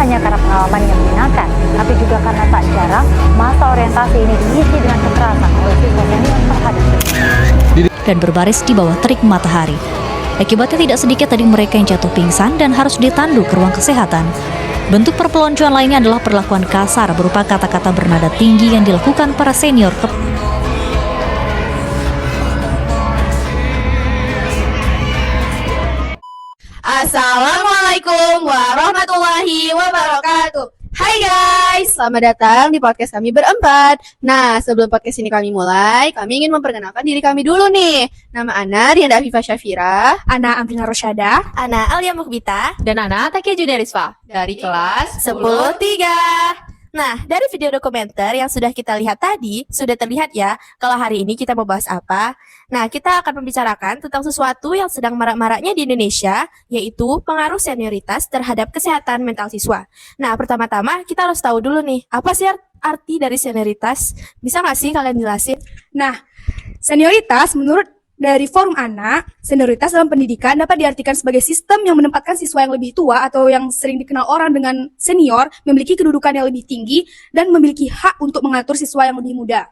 hanya karena pengalaman yang menyenangkan, tapi juga karena tak jarang masa orientasi ini diisi dengan kekerasan oleh siswa senior terhadap dan berbaris di bawah terik matahari. Akibatnya tidak sedikit dari mereka yang jatuh pingsan dan harus ditandu ke ruang kesehatan. Bentuk perpeloncoan lainnya adalah perlakuan kasar berupa kata-kata bernada tinggi yang dilakukan para senior. Assalamualaikum warahmatullahi wabarakatuh. Hai guys, selamat datang di podcast kami berempat. Nah, sebelum podcast ini kami mulai, kami ingin memperkenalkan diri kami dulu nih. Nama Ana Rianda Afifah Syafira, Ana Amrina Rosyada, Ana Alia Mukbita, dan Ana Takia Junariswa dari kelas 10-3. Nah, dari video dokumenter yang sudah kita lihat tadi, sudah terlihat ya kalau hari ini kita mau bahas apa. Nah, kita akan membicarakan tentang sesuatu yang sedang marak-maraknya di Indonesia, yaitu pengaruh senioritas terhadap kesehatan mental siswa. Nah, pertama-tama kita harus tahu dulu nih, apa sih arti dari senioritas? Bisa nggak sih kalian jelasin? Nah, senioritas menurut dari Forum Anak, senioritas dalam pendidikan dapat diartikan sebagai sistem yang menempatkan siswa yang lebih tua atau yang sering dikenal orang dengan senior memiliki kedudukan yang lebih tinggi dan memiliki hak untuk mengatur siswa yang lebih muda.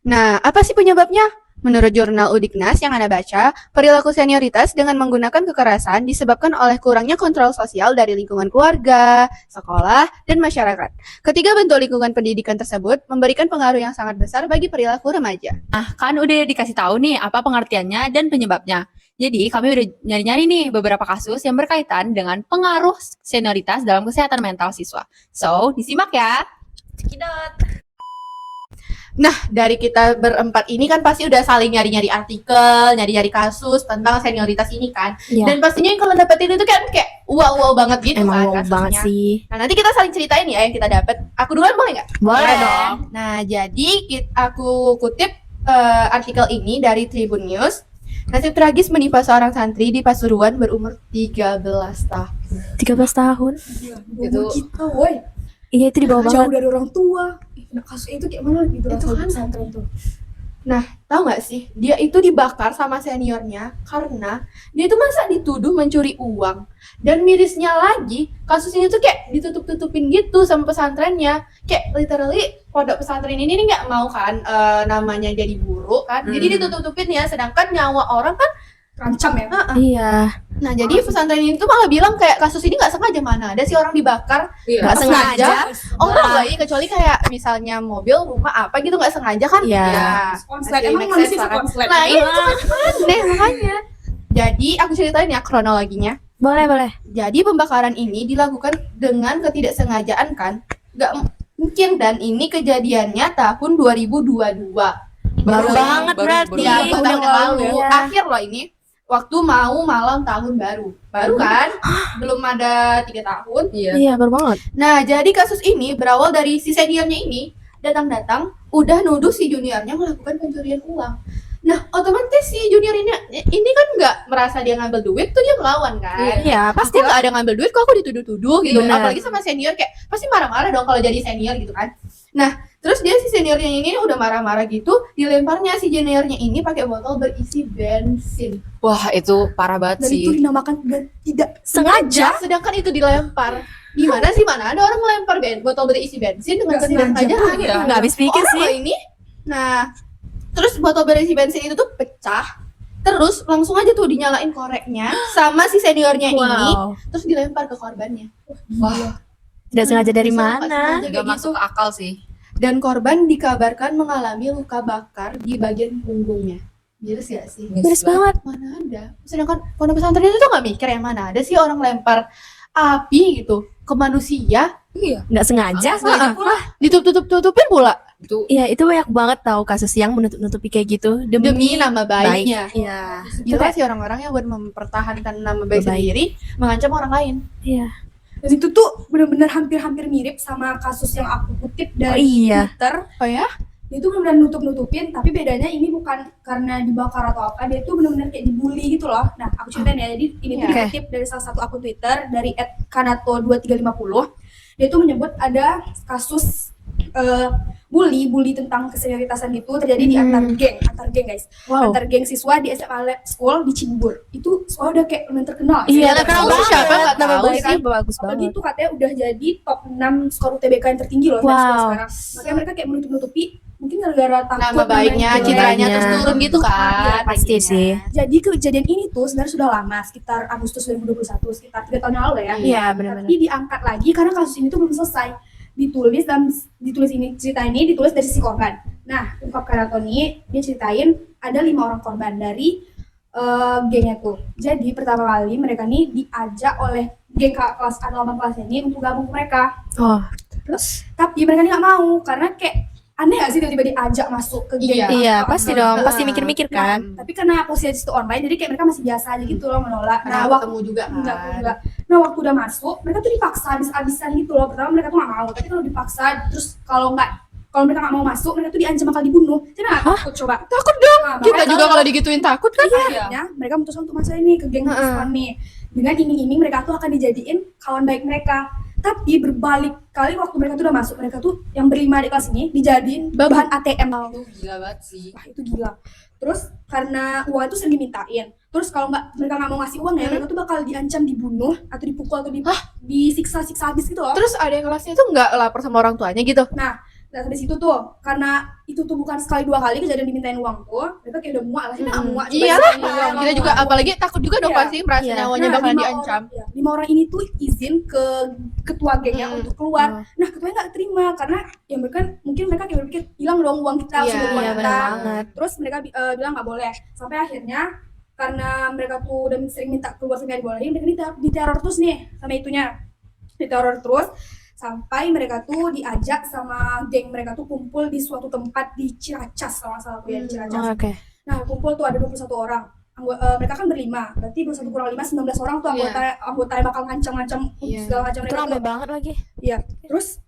Nah, apa sih penyebabnya? Menurut jurnal Udiknas yang Anda baca, perilaku senioritas dengan menggunakan kekerasan disebabkan oleh kurangnya kontrol sosial dari lingkungan keluarga, sekolah, dan masyarakat. Ketiga bentuk lingkungan pendidikan tersebut memberikan pengaruh yang sangat besar bagi perilaku remaja. Nah, kan udah dikasih tahu nih apa pengertiannya dan penyebabnya. Jadi, kami udah nyari-nyari nih beberapa kasus yang berkaitan dengan pengaruh senioritas dalam kesehatan mental siswa. So, disimak ya. Cekidot. Nah, dari kita berempat ini kan pasti udah saling nyari-nyari artikel, nyari-nyari kasus tentang senioritas ini kan. Iya. Dan pastinya yang kalian dapetin itu kan kayak wow banget gitu Emang kan wow kasusnya. banget sih. Nah, nanti kita saling ceritain ya yang kita dapet. Aku duluan boleh nggak? Boleh dong. Nah, jadi aku kutip artikel ini dari Tribun News. Nasib tragis menimpa seorang santri di Pasuruan berumur 13 tahun. 13 tahun. Gitu. Kita, woi, Iya, itu di bawah jauh banget. dari orang tua. Nah, kasus itu kayak mana gitu? Itu kan. pesantren tuh. Nah, tahu nggak sih, dia itu dibakar sama seniornya karena dia itu masa dituduh mencuri uang. Dan mirisnya lagi, kasus ini tuh kayak ditutup-tutupin gitu sama pesantrennya. Kayak literally pondok pesantren ini nih nggak mau kan namanya jadi buruk kan. Jadi ditutup-tutupin ya, sedangkan nyawa orang kan Rancam ya. Iya. Nah, jadi pesantren ini tuh malah bilang kayak kasus ini nggak sengaja, mana ada sih orang dibakar Nggak sengaja. Oh enggak, kecuali kayak misalnya mobil, rumah apa gitu nggak sengaja kan? Iya. Konslet, masih emang make manusia sense lah kan. konslet. Nah itu kan aneh makanya. Jadi aku ceritain ya kronologinya. Boleh. Jadi pembakaran ini dilakukan dengan ketidaksengajaan kan? Nggak mungkin, dan ini kejadiannya tahun 2022. Baru banget berarti. Ya, 2 tahun yang lalu. Ya. Akhir loh ini. Waktu mau malam tahun baru. Baru kan? Belum ada 3 tahun. Iya, baru banget. Nah, jadi kasus ini berawal dari si seniornya ini datang-datang udah nuduh si juniornya melakukan pencurian uang. Nah, otomatis si junior ini kan nggak merasa dia ngambil duit, tuh dia melawan kan. Iya, Pasti nggak ada ngambil duit, kok aku dituduh-tuduh gitu. Benar. Apalagi sama senior, kayak pasti marah-marah dong kalau jadi senior gitu kan. Nah, terus dia si seniornya ini udah marah-marah gitu, dilemparnya si juniornya ini pakai botol berisi bensin. Wah, itu parah banget Dan itu sih. dinamakan dan tidak Sengaja. Sedangkan itu dilempar. Gimana sih, mana ada orang melempar botol berisi bensin dengan Nggak sengaja? sengaja. Nggak habis pikir Orang sih. loh ini. Nah, terus botol berisi bensin itu tuh pecah. Terus langsung aja tuh dinyalain koreknya sama si seniornya ini, Wow. terus dilempar ke korbannya. Wah, Tidak sengaja dari Bisa nggak mana? sengaja nggak kayak gitu. masuk akal sih. Dan korban dikabarkan mengalami luka bakar di bagian punggungnya. Miris gak sih? Beres banget. Mana ada? Sedangkan pondok pesantren itu tuh gak mikir yang mana ada sih orang lempar api gitu ke manusia. Iya. Nggak sengaja. Ditutup-tutupin pula Itu Iya, itu banyak banget tahu kasus yang menutup-nutupi kayak gitu demi nama baiknya. Iya. Gila sih orang-orang yang buat mempertahankan nama baik Baik. sendiri mengancam orang lain. Iya. Dan itu tuh benar-benar hampir-hampir mirip sama kasus yang aku kutip dari iya. Twitter. Oh ya? Dia tuh benar-benar nutup-nutupin, tapi bedanya ini bukan karena dibakar atau apa, dia tuh benar-benar kayak dibully gitu loh. Nah, aku ceritain ya, jadi ini tuh Iya. dikutip dari salah satu akun Twitter dari @kanato2350. Dia tuh menyebut ada kasus bully tentang kesenioritasan gitu terjadi di antar geng guys. Antar geng siswa di SMA Lab School di Cibubur. Itu sekolah udah kayak lumayan terkenal. Iya, terkenal banget. siapa nggak Nama tahu baiknya sih. bagus Apalagi banget. itu katanya udah jadi top 6 skor UTBK yang tertinggi loh dari sekolah sekarang. Makanya mereka kayak menutup-nutupi mungkin gara-gara takut Nama baiknya, jelek. citranya terus Iya. turun gitu kan. Pasti sih. Jadi kejadian ini tuh sebenarnya sudah lama, sekitar Agustus 2021, sekitar 3 tahun yang lalu ya. Iya, benar-benar. Tapi diangkat lagi karena kasus ini tuh belum selesai. Ditulis ini, cerita ini ditulis dari sisi korban. Nah, ungkap Karatoni, dia ceritain ada 5 orang korban dari gengnya tuh. Jadi pertama kali mereka nih diajak oleh geng kelas A8 kelas ini untuk gabung ke mereka. Oh, Tapi mereka nih nggak mau karena kayak aneh gak sih tiba-tiba diajak masuk ke geng? iya, pasti dong, pasti mikir-mikir kan. Tapi karena posisi itu online, jadi kayak mereka masih biasa aja gitu loh menolak. Nah, ketemu juga Enggak. Nah, waktu udah masuk, mereka tuh dipaksa habis-habisan gitu loh. Pertama mereka tuh nggak mau, tapi kalau dipaksa, terus kalau mereka nggak mau masuk, mereka tuh diancam bakal dibunuh. Jadi nggak takut coba. Takut dong. Nah, Kita makanya juga kalau digituin takut kan? akhirnya mereka memutuskan untuk masuk ini ke geng Islam nih. Dengan iming-iming mereka tuh akan dijadiin kawan baik mereka. Tapi berbalik kali waktu mereka tuh udah masuk, mereka tuh yang berlima di kelas ini dijadiin bahan ATM. Gila banget sih. Wah, itu gila. Terus karena uang itu sering dimintain. Terus kalau mereka nggak mau ngasih uang ya, mereka tuh bakal diancam dibunuh atau dipukul atau disiksa-siksa habis gitu loh. Terus ada yang kelasnya tuh nggak lapor sama orang tuanya gitu. Nah, habis itu tuh karena itu tuh bukan sekali 2 kali kejadian dimintain uang tuh, mereka kayak udah muak lah. Kita nggak muak. Iya lah. Kita juga apalagi takut juga dong Iya. pasti merasa Iya. nyawanya bakalan diancam. 5 orang ini tuh izin ke ketua gengnya untuk keluar. Nah, ketuanya nggak terima karena ya mungkin mereka kayak berpikir hilang dong uang kita, Iya, sudah uang Iya, kita. benar banget. Terus mereka bilang nggak boleh. Sampai akhirnya karena mereka tuh udah sering minta keluar sampai dibolehin, mereka diteror terus nih sama itunya. Diteror terus sampai mereka tuh diajak sama geng mereka tuh kumpul di suatu tempat di Ciracas kalau nggak salah aku ya, di Ciracas. Oke. Nah, kumpul tuh ada 21 orang. Mereka kan berlima, berarti 21 kurang 5, 19 orang tuh anggota yang bakal ngancam-ngancam segala macam Itu mereka rame tuh. banget lagi. Iya. Terus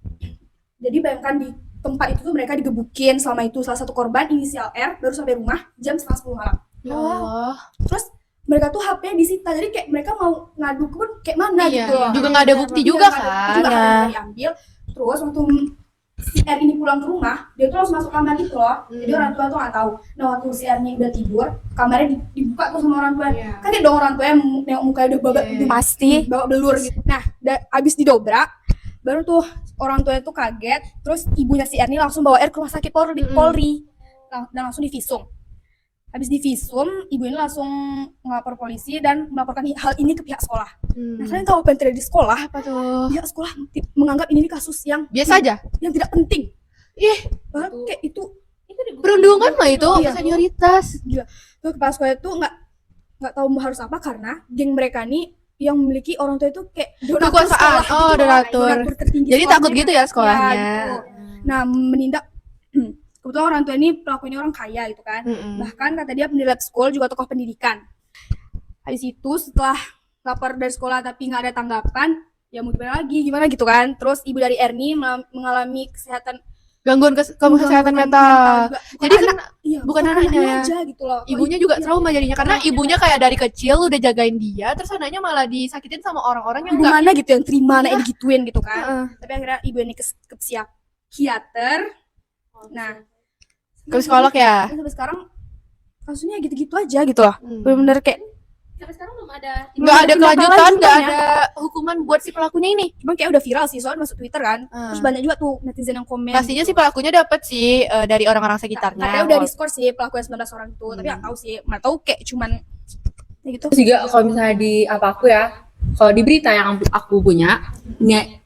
jadi bayangkan di tempat itu tuh mereka digebukin selama itu. Salah satu korban inisial R baru sampai rumah jam setengah 10 malam. Ya Allah. Terus mereka tuh HP-nya disita, jadi kayak mereka mau ngadu pun kayak mana Iya. gitu loh. Juga nggak ada bukti juga Nggak ada bukti kan. juga Iya. kan yang diambil. Terus waktu si R ini pulang ke rumah, dia tuh langsung masuk kamar gitu loh. Jadi orang tua tuh nggak tahu. Nah, waktu si R ini udah tidur, kamarnya dibuka tuh sama orang tua. Iya. Kaget dong orang tua yang nengok mukanya udah babak Pasti. bawa belur gitu. Nah, abis didobrak, baru tuh orang tuanya tuh kaget. Terus ibunya si R ini langsung bawa R ke rumah sakit Polri dan langsung divisum. Habis divisum, ibu ini langsung melapor polisi dan melaporkan hal ini ke pihak sekolah. Nah, kalian tahu apa yang terjadi di sekolah? Apa tuh? Pihak sekolah menganggap ini kasus yang Biasa aja. yang tidak penting. Ih, Bahkan kayak itu perundungan mah itu Iya. senioritas. gila. Tuh kepala sekolah itu nggak tahu harus apa karena geng mereka nih yang memiliki orang tua itu kayak donatur Kekuasaan. sekolah gitu Oh, loh. donatur. Donatur tertinggi Jadi sekolah takut mereka. gitu ya sekolahnya. Ya, gitu. Nah, menindak kebetulan orang tua ini pelaku ini orang kaya gitu kan. Bahkan kata dia pendiri lab school juga tokoh pendidikan. Habis itu setelah lapor dari sekolah tapi nggak ada tanggapan, ya mau gimana gitu kan. Terus ibu dari Erni mengalami Gangguan kesehatan mental. juga. Jadi kan bukan anaknya ya. aja gitu loh. Ibunya juga trauma jadinya karena ibunya kayak dari kecil udah jagain dia, terus anaknya malah disakitin sama orang-orang yang enggak. gimana gitu yang terima anaknya digituin gitu kan. Tapi akhirnya ibu ini ke psikiater. Nah, Ke psikolog ya. sampai sekarang kasusnya gitu-gitu aja gitu loh. Bener-bener kayak Sampai sekarang belum ada. Nggak ada tindakan kelanjutan, nggak lanjutannya. ada hukuman buat si pelakunya ini. cuman kayak udah viral sih soalnya masuk Twitter kan. Terus banyak juga tuh netizen yang komen. Pastinya si pelakunya dapat sih dari orang-orang sekitarnya. Katanya udah di-score sih pelaku yang 19 orang itu, tapi nggak tahu sih. Nggak tahu kayak cuman ya gitu. Terus juga kalau misalnya di aku ya, kalau di berita yang aku punya,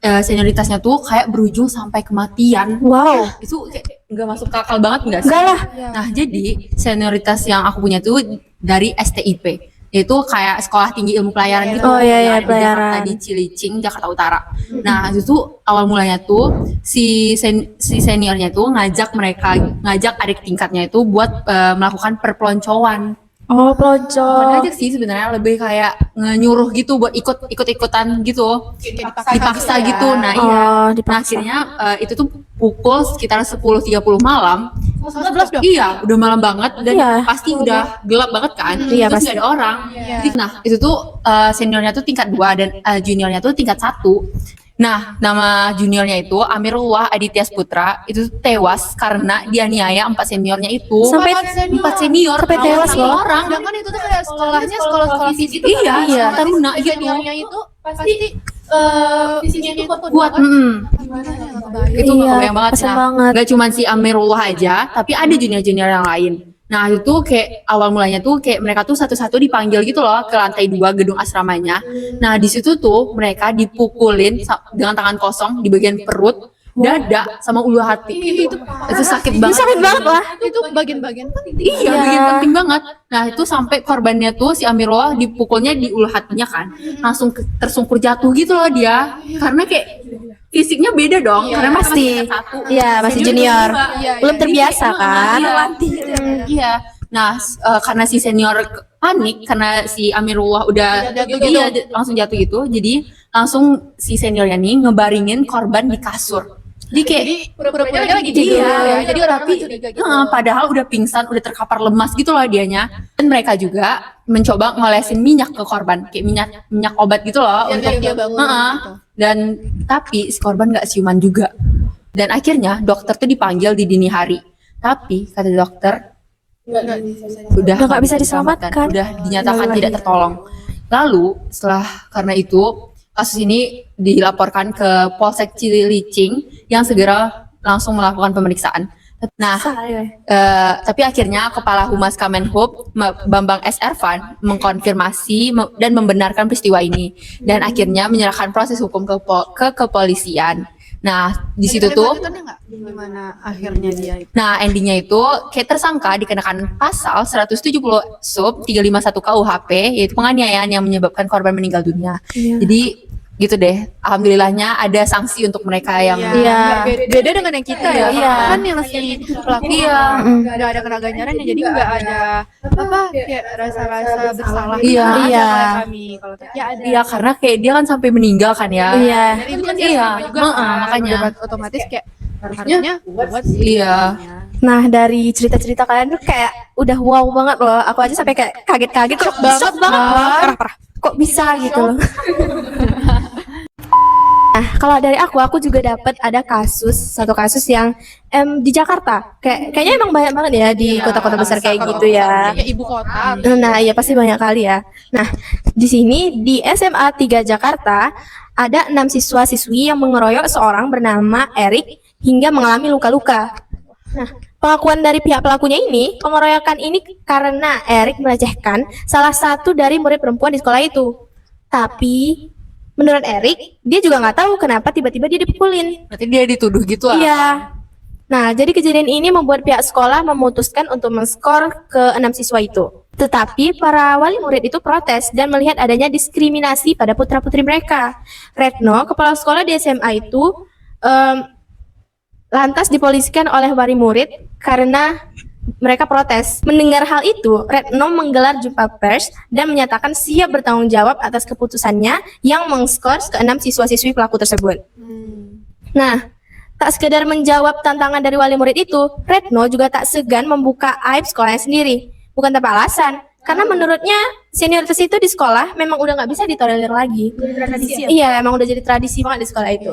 senioritasnya tuh kayak berujung sampai kematian. Wow. Itu kayak nggak masuk ke akal banget nggak sih? Enggak lah. Nah, jadi senioritas yang aku punya tuh dari STIP. Itu kayak sekolah tinggi ilmu pelayaran gitu. Oh, iya, Nah, di pelayaran. Jakarta, di Cilicing, Jakarta Utara. Nah, itu tuh awal mulanya tuh si seniornya tuh ngajak adik tingkatnya itu buat melakukan perpeloncoan. Oh, pelonco. Bukan ngajak sih sebenarnya lebih kayak nyuruh gitu buat ikut-ikutan gitu. Dipaksa gitu. Nah, iya. Oh, Nah, dipaksa. akhirnya itu tuh pukul sekitar 10.30 malam. 11 dong. Iya, udah malam banget dan Iya. pasti udah gelap banget kan. Iya, Terus pasti. nggak ada orang. Jadi, nah, itu tuh seniornya tuh tingkat 2 dan juniornya tuh tingkat 1. Nah, nama juniornya itu Amirullah Aditya Putra itu tewas karena dianiaya 4 seniornya itu. Sampai 4 senior sampai tewas loh. orang. Sedangkan itu tuh kayak sekolahnya sekolah fisik gitu. Iya, iya. taruna gitu. Seniornya itu pasti fisiknya itu Kuat. Gimana ya, kebayang. Itu Iya, kebayang banget. kasian Nah, banget. gak cuma si Amirullah aja, tapi ada junior-junior yang lain. Nah, itu tuh kayak awal mulanya tuh kayak mereka tuh satu-satu dipanggil gitu loh ke lantai 2 gedung asramanya. Nah, di situ tuh mereka dipukulin dengan tangan kosong di bagian perut, dada, sama ulu hati. Itu sakit banget. Sakit banget lah. Itu bagian-bagian penting. Iya, bagian penting banget. Nah, itu sampai korbannya tuh si Amirullah dipukulnya di ulu hatinya kan. Langsung tersungkur jatuh gitu loh dia. Karena kayak fisiknya beda dong. Karena Pasti. masih satu. Iya, masih Senior junior. juga. Belum terbiasa kan. Iya. Nah, karena si senior panik karena si Amirullah udah jatuh iya, langsung jatuh gitu. Jadi langsung si seniornya nih ngebaringin korban di kasur. Jadi kayak Pura-pura lagi Iya, ya. Jadi orang tapi curiga gitu. padahal udah pingsan, udah terkapar lemas gitu loh dianya. Dan mereka juga mencoba ngolesin minyak ke korban, kayak minyak obat gitu loh Biar untuk dia bangun Heeh. gitu. Dan tapi si korban nggak siuman juga. Dan akhirnya dokter tuh dipanggil di dini hari. Tapi kata dokter udah Udah nggak bisa diselamatkan. udah dinyatakan tidak tertolong. Lalu setelah karena itu kasus ini dilaporkan ke Polsek Cilincing yang segera langsung melakukan pemeriksaan. Nah, tapi akhirnya Kepala Humas Kemenhub Bambang S. Ervan mengkonfirmasi dan membenarkan peristiwa ini dan akhirnya menyerahkan proses hukum ke kepolisian. Nah, di situ tuh Gimana akhirnya dia itu? nah, endingnya itu kayak tersangka dikenakan pasal 170 sub 351 KUHP yaitu penganiayaan yang menyebabkan korban meninggal dunia. Jadi gitu deh, alhamdulillahnya ada sanksi untuk mereka yang Iya. Beda dengan yang kita ya. Iya. Kan yang si pelaku nggak ada kena ganjaran ya, jadi nggak ada apa kayak rasa-rasa bersalah. Iya. Gitu. Iya. Kayak kami kalau ya ada. Iya, karena kayak dia kan sampai meninggal kan ya. Iya. Dan itu kan Iya, juga makanya. udah otomatis kayak harusnya kuat sih. Iya. Nah, dari cerita-cerita kalian tuh kayak udah wow banget loh. Aku aja sampai kayak kaget-kaget kok shock banget loh. Kok bisa gitu loh. Nah, kalau dari aku juga dapat ada satu kasus yang di Jakarta. Kayaknya emang banyak banget ya di kota-kota besar kayak gitu ya. Ya ibu kota. Nah, iya pasti banyak kali ya. Nah, di sini di SMA 3 Jakarta ada 6 siswa-siswi yang mengeroyok seorang bernama Erik hingga mengalami luka-luka. Nah, pengakuan dari pihak pelakunya ini, pengeroyokan ini karena Erik melecehkan salah satu dari murid perempuan di sekolah itu. Tapi menurut Erik, dia juga nggak tahu kenapa tiba-tiba dia dipukulin. Berarti dia dituduh gitu lah. Iya. Nah, jadi kejadian ini membuat pihak sekolah memutuskan untuk men-skor ke 6 siswa itu. Tetapi para wali murid itu protes dan melihat adanya diskriminasi pada putra-putri mereka. Retno, kepala sekolah di SMA itu, lantas dipolisikan oleh wali murid karena mereka protes. Mendengar hal itu, Retno menggelar jumpa pers dan menyatakan siap bertanggung jawab atas keputusannya yang mengskor ke-6 siswa-siswi pelaku tersebut. Nah, tak sekedar menjawab tantangan dari wali murid itu, Retno juga tak segan membuka aib sekolahnya sendiri. Bukan tanpa alasan, karena menurutnya senioritas itu di sekolah memang udah nggak bisa ditolerir lagi. Iya, emang udah jadi tradisi banget di sekolah itu.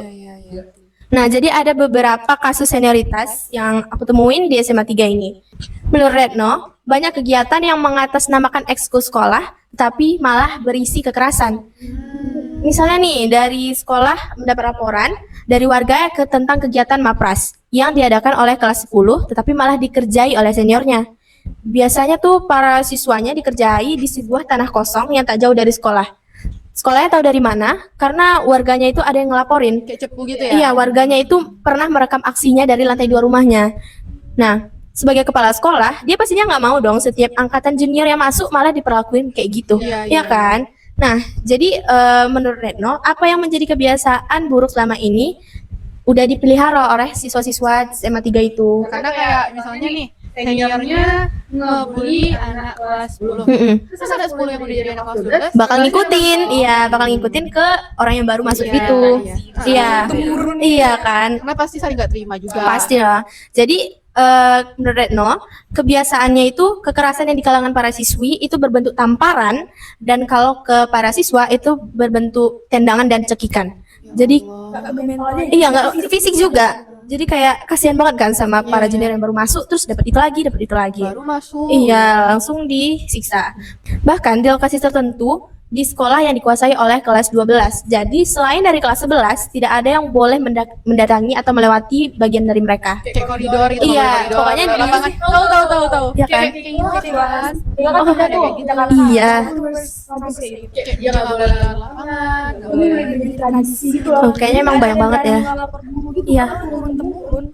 Nah, jadi ada beberapa kasus senioritas yang aku temuin di SMA 3 ini. Menurut Retno, banyak kegiatan yang mengatasnamakan ekskul sekolah, tapi malah berisi kekerasan. Misalnya nih, dari sekolah mendapat laporan dari warga tentang kegiatan MAPRAS yang diadakan oleh kelas 10, tetapi malah dikerjai oleh seniornya. Biasanya tuh para siswanya dikerjai di sebuah tanah kosong yang tak jauh dari sekolah. Sekolahnya tahu dari mana? Karena warganya itu ada yang ngelaporin. Kayak cepu gitu ya. Iya, warganya itu pernah merekam aksinya dari lantai 2 rumahnya. Nah, sebagai kepala sekolah, dia pastinya nggak mau dong setiap angkatan junior yang masuk malah diperlakuin kayak gitu, Iya. ya kan? Nah, jadi menurut Retno, apa yang menjadi kebiasaan buruk selama ini udah dipelihara oleh siswa-siswa SMA 3 itu. Karena kayak misalnya nih seniornya ngebully anak kelas 10. Terus ada 10 yang udah jadi anak kelas 12 Bakal ngikutin, iya, bakal ngikutin ke orang yang baru masuk gitu. Iya. Iya kan? Karena pasti saling gak terima juga. Pasti lah. Jadi menurut Retno, kebiasaannya itu kekerasan yang di kalangan para siswi itu berbentuk tamparan dan kalau ke para siswa itu berbentuk tendangan dan cekikan. Jadi iya nggak fisik juga. Jadi kayak kasihan banget kan sama para junior yang baru masuk terus dapat itu lagi. Baru masuk. Iya, langsung disiksa. Bahkan di lokasi tertentu di sekolah yang dikuasai oleh kelas 12. Jadi selain dari kelas 11 tidak ada yang boleh mendatangi atau melewati bagian dari mereka. Kayak koridor gitu. Iya, pokoknya di lapangan. Tahu. ya kan? Kayak gitu kan. Iya. Kayak dia nggak boleh lewat lapangan. Nggak boleh. Tradisi gitu Oh, kayaknya emang banyak banget ya. Iya.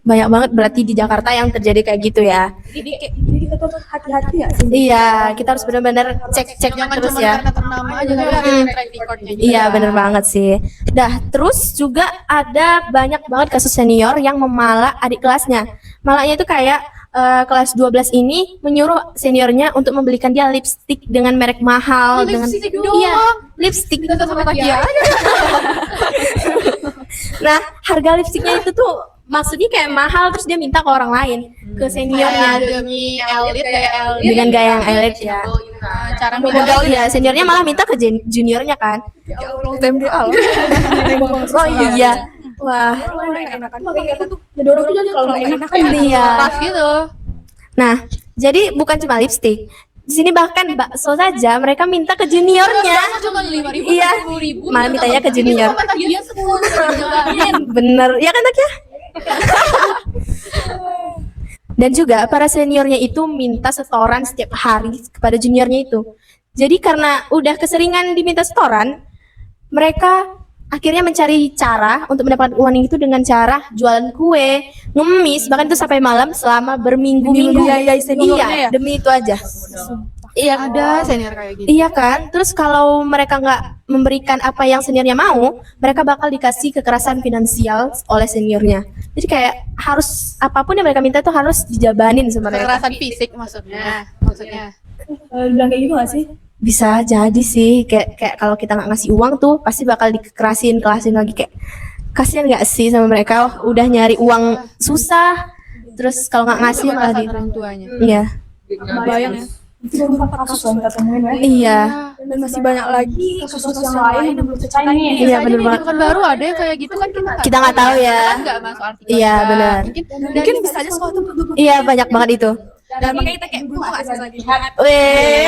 Banyak banget berarti di Jakarta yang terjadi kayak gitu ya. Jadi kita tuh harus hati-hati ya. Iya, kita harus benar-benar cek Jangan terus cuma ya. karena ternama aja tapi ada track recordnya juga. Iya, bener banget sih. Dah, terus juga ada banyak banget kasus senior yang memalak adik kelasnya. Malaknya itu kayak kelas 12 ini menyuruh seniornya untuk membelikan dia lipstick dengan merek mahal dengan Lipstick doang. iya, lipstick. Kita sama Takia aja. Nah, harga lipstiknya itu tuh maksudnya kayak mahal terus dia minta ke orang lain, ke seniornya Demi elit kayak elit. dengan gaya yang elit ya. Cara Modal ya, seniornya malah minta ke juniornya kan. Oh iya. Wah, iya. Pas gitu. Nah, jadi bukan cuma lipstick. Di sini bahkan bakso saja mereka minta ke juniornya. Cuma 5.000, Iya. 10.000. Malah mintanya ke junior. Dia 10.000. Bener, ya kan Tak ya? Dan juga para seniornya itu minta setoran setiap hari kepada juniornya itu. Jadi karena udah keseringan diminta setoran, mereka akhirnya mencari cara untuk mendapatkan uang itu dengan cara jualan kue, ngemis, bahkan itu sampai malam selama berminggu-minggu. Iya, demi itu aja. Iya, Ada senior kayak gitu. iya kan? Terus kalau mereka nggak memberikan apa yang seniornya mau, mereka bakal dikasih kekerasan finansial oleh seniornya. Jadi kayak harus apapun yang mereka minta tuh harus dijabanin sama mereka. Kekerasan fisik maksudnya. Bilang kayak gitu gak sih? Bisa jadi sih, kayak kalau kita nggak ngasih uang tuh pasti bakal kelasin lagi, kayak kasihan nggak sih sama mereka udah nyari uang susah, terus kalau nggak ngasih malah di orang tuanya. iya Bayang ya. Itu baru 4 kasus yang kita temuin ya. iya Dan masih banyak lagi kasus yang lain yang belum selesai nih. Iya, bener banget. Kan baru ada yang kayak gitu kan kita nggak tahu ya. Kan nggak masuk artikel. Iya, juga. benar. Mungkin bisa aja sekolah tuh tutup. Iya, banyak banget itu. Dan makanya kita kayak butuh akses lagi. Weh,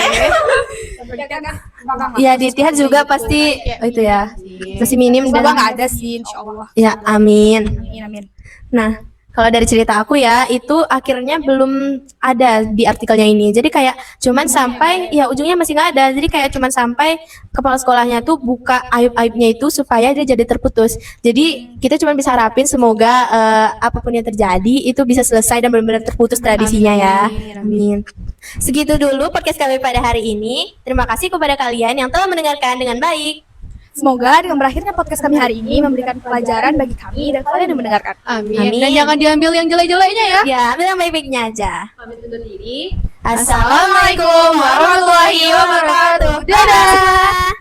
ya di Tihad juga pasti itu ya masih minim dan Semoga nggak ada sih, insya Allah. ya amin. Amin. Nah, kalau dari cerita aku ya, itu akhirnya belum ada di artikelnya ini. Jadi kayak cuman sampai, ya ujungnya masih nggak ada. Jadi kayak cuman sampai kepala sekolahnya tuh buka aib-aibnya itu supaya dia jadi terputus. Jadi kita cuma bisa harapin semoga apapun yang terjadi itu bisa selesai dan benar-benar terputus tradisinya ya. Amin. Segitu dulu podcast kami pada hari ini. Terima kasih kepada kalian yang telah mendengarkan dengan baik. Semoga dengan berakhirnya podcast kami hari ini memberikan pelajaran bagi kami dan kalian yang mendengarkan. Amin. Amin. Dan jangan diambil yang jelek-jeleknya ya. Ya, ambil yang baik-baiknya aja. Pamit undur diri. Assalamualaikum warahmatullahi wabarakatuh. Dadah.